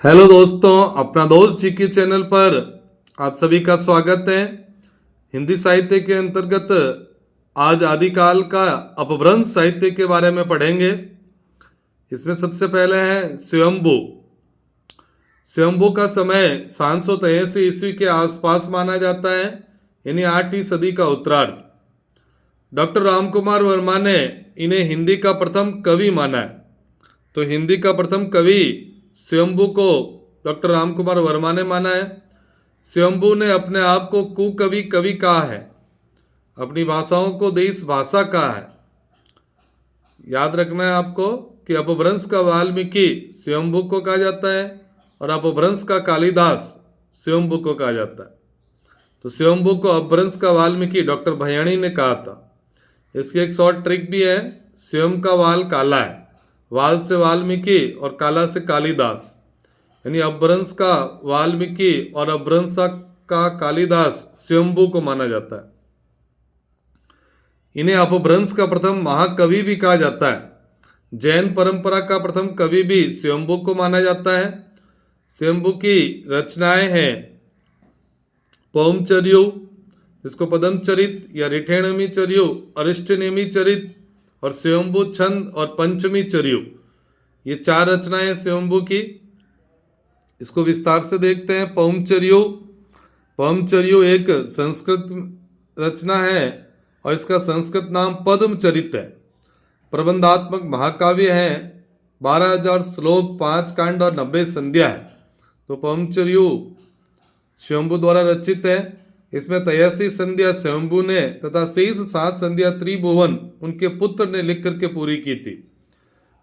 Hello दोस्तों, अपना दोस्त जी के चैनल पर आप सभी का स्वागत है। हिंदी साहित्य के अंतर्गत आज आदिकाल का अपभ्रंश साहित्य के बारे में पढ़ेंगे। इसमें सबसे पहले है स्वयंभू। स्वयंभू का समय 783 ईस्वी के आसपास माना जाता है, यानी 8वीं सदी का उत्तरार्ध। डॉक्टर रामकुमार वर्मा ने इन्हें हिंदी का प्रथम कवि माना है। तो हिंदी का प्रथम कवि स्वयंभू को डॉक्टर रामकुमार वर्मा ने माना है। स्वयंभू ने अपने आप को कुकवि कवि कहा है, अपनी भाषाओं को देश भाषा कहा है। याद रखना है आपको कि अपभ्रंश का वाल्मीकि स्वयंभू को कहा जाता है और अपभ्रंश का कालिदास स्वयंभू को कहा जाता है। तो स्वयंभू को अपभ्रंश का वाल्मीकि डॉक्टर भयाणी ने कहा था। इसकी एक शॉर्ट ट्रिक भी है, स्वयं का वाल काला है, वाल से वाल्मीकि और काला से कालिदास, यानी अपभ्रंश का वाल्मीकि और अपभ्रंश का कालिदास स्वयंभू को माना जाता है। इन्हें अपभ्रंश का प्रथम महाकवि भी कहा जाता है। जैन परंपरा का प्रथम कवि भी स्वयंभू को माना जाता है। स्वयंभू की रचनाएं हैं पौमचर्यु, जिसको पदमचरित या रिठेणमी चर्यु, अरिष्टनेमी चरित और स्वयंभू छंद और पंचमी चर्यु, ये 4 रचनाएं स्वयंभू की। इसको विस्तार से देखते हैं। पौमचर्यु। पौमचर्यु एक संस्कृत रचना है और इसका संस्कृत नाम पद्मचरित है। प्रबंधात्मक महाकाव्य है। 12,000 श्लोक, 5 कांड और 90 संध्या है। तो पौमचर्यु स्वयंभू द्वारा रचित है। इसमें 83 संध्या स्वयंभू ने तथा शेष 7 संध्या त्रिभुवन उनके पुत्र ने लिख करके पूरी की थी।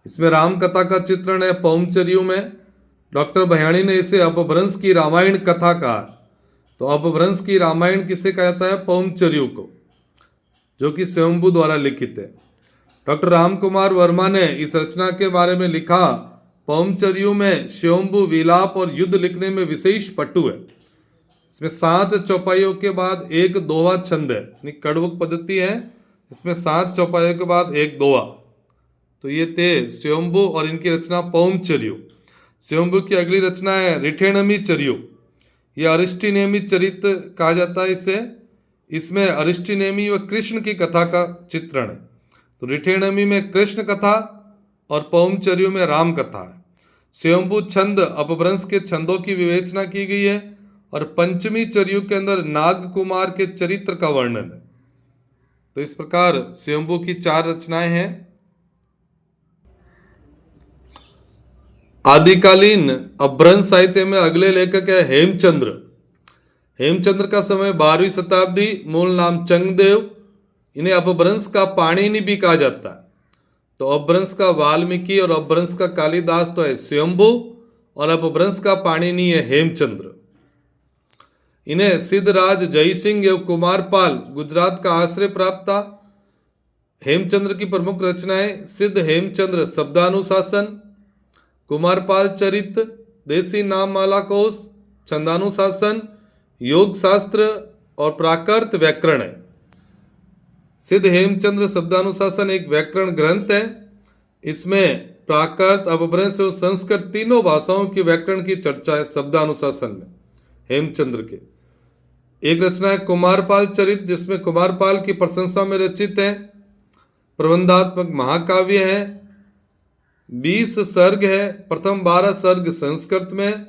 इसमें राम कथा का चित्रण है। पौमचर्यु में डॉक्टर भयाणी ने इसे अपभ्रंश की रामायण कथा कहा। तो अपभ्रंश की रामायण किसे कहा जाता है? पौमचर्यु को, जो कि स्वयंभू द्वारा लिखित है। डॉक्टर रामकुमार वर्मा ने इस रचना के बारे में लिखा, पौमचर्यु में स्वयंभू विलाप और युद्ध लिखने में विशेष पटु है। इसमें 7 चौपाइयों के बाद एक दोहा छंद है, यानी कड़वुक पद्धति है। इसमें 7 चौपाइयों के बाद एक दोहा। तो ये थे स्वयंभू और इनकी रचना पौमचर्यु। स्वयंभू की अगली रचना है रिठेणमी चर्यु। यह अरिष्टनेमी चरित कहा जाता है इसे। इसमें अरिष्टनेमी व कृष्ण की कथा का चित्रण है। तो रिठेणमी में कृष्ण कथा और पौमचर्यु में राम कथा है। स्वयंभू छंद अपभ्रंश के छंदों की विवेचना की गई है और पंचमी चर्यु के अंदर नाग कुमार के चरित्र का वर्णन है। तो इस प्रकार स्वयंभू की 4 रचनाएं हैं। आदिकालीन अपभ्रंश साहित्य में अगले लेखक है हेमचंद्र। हेमचंद्र का समय 12वीं शताब्दी, मूल नाम चंगदेव। इन्हें अपभ्रंश का पाणिनि भी कहा जाता है। तो अपभ्रंश का वाल्मीकि और अपभ्रंश का कालिदास तो है स्वयंभू और अपभ्रंश का पाणिनि है हेमचंद्र। इन्हें सिद्धराज जयसिंह एवं कुमारपाल गुजरात का आश्रय प्राप्त था। हेमचंद्र की प्रमुख रचनाएं सिद्ध हेमचंद्र शब्दानुशासन, कुमारपाल चरित, देसी नाममाला कोश, छंदानुशासन, योग शास्त्र और प्राकृत व्याकरण है। सिद्ध हेमचंद्र शब्दानुशासन एक व्याकरण ग्रंथ है। इसमें प्राकृत, अपभ्रंश और संस्कृत तीनों भाषाओं की व्याकरण की चर्चा है शब्दानुशासन में हेमचंद्र के। एक रचना है कुमारपाल चरित, जिसमें कुमारपाल की प्रशंसा में रचित है। प्रबंधात्मक महाकाव्य है। 20 सर्ग है। प्रथम 12 सर्ग संस्कृत में,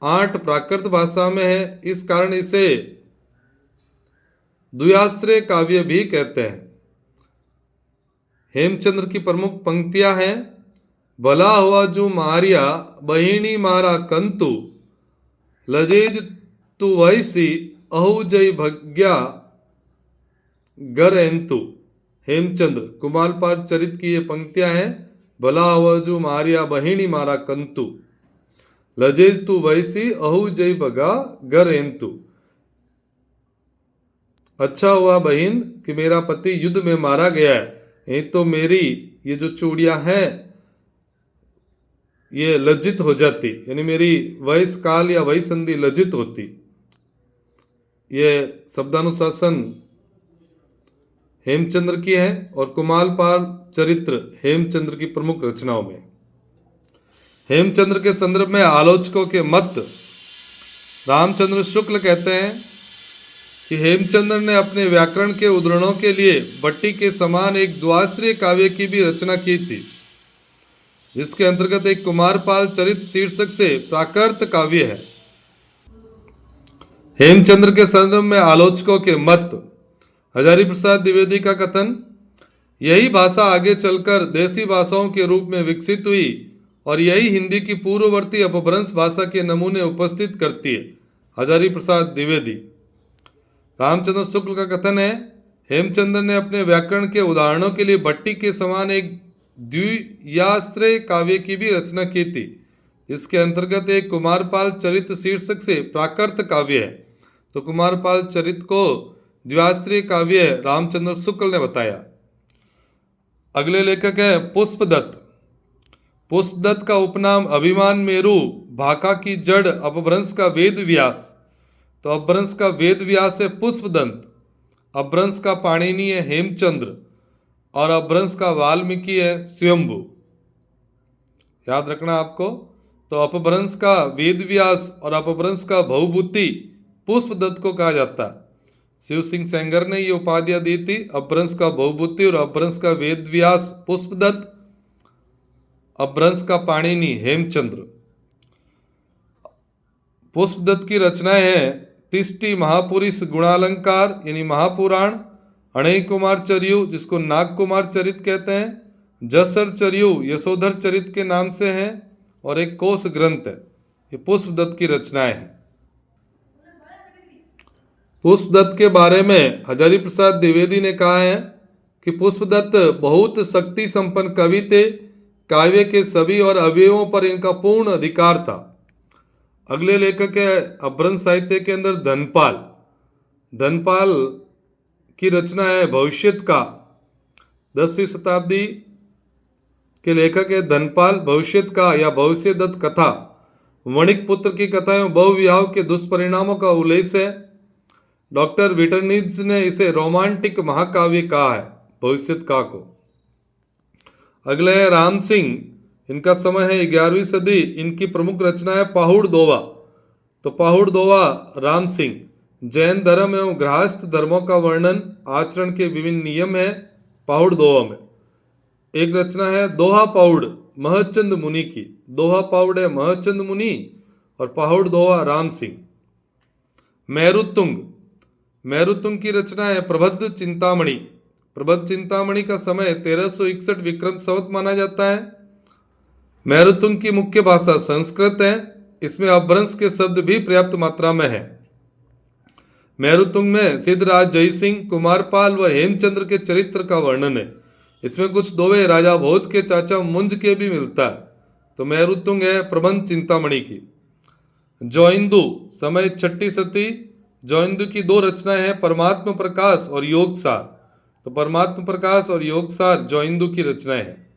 8 प्राकृत भाषा में है। इस कारण इसे द्व्याश्रय काव्य भी कहते हैं। हेमचंद्र की प्रमुख पंक्तियां हैं, भला हुआ जो मारिया बहिणी मारा कंतु, लजेज तु वैसी अहु जय भग्या गर एंतु। हेमचंद्र कुमारपाल चरित की ये पंक्तियां हैं, भला हुआ जो मारिया बहिणी मारा कंतु, लजेज तु वैसी अहु जय भगा गर एंतु। अच्छा हुआ बहन कि मेरा पति युद्ध में मारा गया है, नहीं तो मेरी ये जो चूड़ियां हैं ये लज्जित हो जाती, यानी मेरी वयस काल या वय संधि लज्जित होती। ये शब्दानुशासन हेमचंद्र की है और कुमारपाल चरित्र हेमचंद्र की प्रमुख रचनाओं में। हेमचंद्र के संदर्भ में आलोचकों के मत। रामचंद्र शुक्ल कहते हैं कि हेमचंद्र ने अपने व्याकरण के उद्धरणों के लिए भट्टी के समान एक द्वाश्रय काव्य की भी रचना की थी, जिसके अंतर्गत एक कुमारपाल चरित शीर्षक से प्राकृत काव्य है। हेमचंद्र के संदर्भ में आलोचकों के मत। हजारी प्रसाद द्विवेदी का कथन, यही भाषा आगे चलकर देसी भाषाओं के रूप में विकसित हुई और यही हिंदी की पूर्ववर्ती अपभ्रंश भाषा के नमूने उपस्थित करती है। हजारी प्रसाद द्विवेदी। रामचंद्र शुक्ल का कथन है, हेमचंद्र ने अपने व्याकरण के उदाहरणों के लिए भट्टी के समान एक द्वियाश्रय काव्य की भी रचना की थी, जिसके अंतर्गत एक कुमारपाल चरित शीर्षक से प्राकृत काव्य है। तो कुमारपाल चरित को द्वियाश्रय काव्य रामचंद्र शुक्ल ने बताया। अगले लेखक है पुष्पदत्त। पुष्पदत्त का उपनाम अभिमान मेरु, भाका की जड़, अपभ्रंश का वेद व्यास। तो अपभ्रंश का वेद व्यास है पुष्पदंत, अपभ्रंश का पाणिनि है हेमचंद्र और अपभ्रंश का वाल्मीकि है स्वयंभू। याद रखना आपको। तो अपभ्रंश का वेद व्यास और अपभ्रंश का भवभूति पुष्पदत्त को कहा जाता है। शिव सिंह सेंगर ने ये उपाधियां दी थी, अपभ्रंश का भवभूति और अपभ्रंश का वेद व्यास पुष्पदत्त, अपभ्रंश का पाणिनि हेमचंद्र। पुष्पदत्त की रचनाएं हैं तिष्टि महापुरुष गुणालंकार यानी महापुराण, अणय कुमार चरियु जिसको नाग कुमार चरित कहते हैं, जसर चरियु यशोधर चरित के नाम से है और एक कोश ग्रंथ है। ये पुष्पदत्त की रचनाएं हैं। पुष्पदत्त के बारे में हजारी प्रसाद द्विवेदी ने कहा है कि पुष्पदत्त बहुत शक्ति संपन्न कवि थे, काव्य के सभी और अवयवों पर इनका पूर्ण अधिकार था। अगले लेखक है अपभ्रंश साहित्य के अंदर धनपाल। धनपाल की रचना है भविष्यत का। 10वीं शताब्दी के लेखक है धनपाल। भविष्यत का या भविष्यदत्त कथा वणिक पुत्र की कथाएं बहुविवाह के दुष्परिणामों का उल्लेख है। डॉक्टर विटरनिज ने इसे रोमांटिक महाकाव्य कहा है भविष्यत का को। अगले है राम सिंह। इनका समय है 11वीं सदी। इनकी प्रमुख रचना है पाहुड़ दोवा। तो पाहुड़ दोवा राम सिंह। जैन धर्म एवं गृहस्थ धर्मों का वर्णन, आचरण के विभिन्न नियम है पाहुड़ दोवा में। एक रचना है दोहा पाहुड़ महचंद मुनि की। दोहा पाहुड़ है महचंद मुनि और पाहुड़ दोहा राम सिंह। मेरुतुंग। मेरुतुंग की रचना है प्रबद्ध चिंतामणि। प्रबद्ध चिंतामणि का समय 1361 विक्रम संवत माना जाता है। मेरुतुंग की मुख्य भाषा संस्कृत है। इसमें अपभ्रंश के शब्द भी पर्याप्त मात्रा में है। मेरुतुंग में सिद्धराज जयसिंह, कुमारपाल व हेमचंद्र के चरित्र का वर्णन है। इसमें कुछ दोवे राजा भोज के चाचा मुंज के भी मिलता है। तो मेरुतुंग है प्रबंध चिंतामणि की। जोइंदु समय 6ठी सदी। जोइंदु की दो रचनाएं हैं परमात्म प्रकाश और योगसार। तो परमात्म प्रकाश और योगसार जोइंदु की रचनाएं हैं।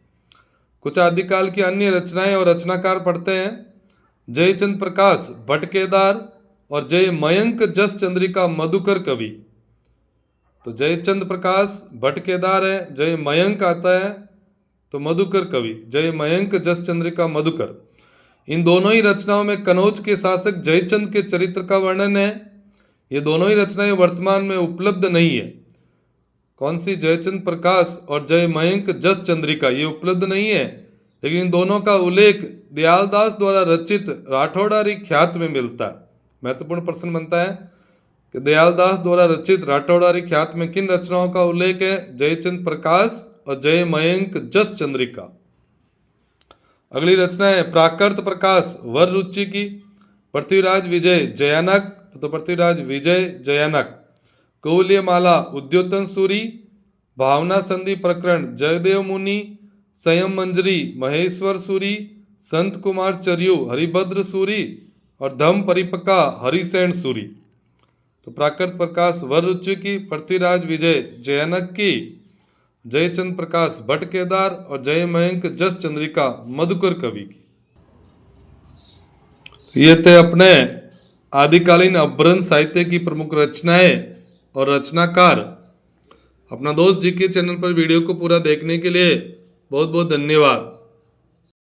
कुछ आदिकाल की अन्य रचनाएं और रचनाकार पढ़ते हैं। जयचंद प्रकाश भटकेदार और जय मयंक जस चंद्रिका मधुकर कवि। तो जयचंद प्रकाश भटकेदार है, जय मयंक आता है तो मधुकर कवि, जय मयंक जस चंद्रिका मधुकर। इन दोनों ही रचनाओं में कनौज के शासक जयचंद के चरित्र का वर्णन है। ये दोनों ही रचनाएं वर्तमान में उपलब्ध नहीं है। कौन सी? जयचंद प्रकाश और जय मयंक जस चंद्रिका, ये उपलब्ध नहीं है। लेकिन इन दोनों का उल्लेख दयालदास द्वारा रचित राठौड़ारी ख्यात में मिलता है। महत्वपूर्ण प्रश्न बनता है कि दयालदास द्वारा रचित राठौड़ारी ख्यात में किन रचनाओं का उल्लेख है? जयचंद प्रकाश और जय मयंक जस चंद्रिका। अगली रचना है प्राकृत प्रकाश वर रुचि की। पृथ्वीराज विजय जयानक। तो पृथ्वीराज विजय जयानक। कौल्यमाला उद्योतन सूरी। भावना संधि प्रकरण जयदेव मुनि। संयम मंजरी महेश्वर सूरी। संत कुमार चर्यु हरिभद्र सूरी और धम परिपका हरिसेन सूरी। तो प्राकृत प्रकाश वर रुचि की, पृथ्वीराज विजय जयानक की, जयचंद प्रकाश भटकेदार और जय मयंक जस चंद्रिका मधुकर कवि की। ये थे अपने आदिकालीन अपभ्रंश साहित्य की प्रमुख रचनाएं और रचनाकार। अपना दोस्त जी के चैनल पर वीडियो को पूरा देखने के लिए बहुत बहुत धन्यवाद।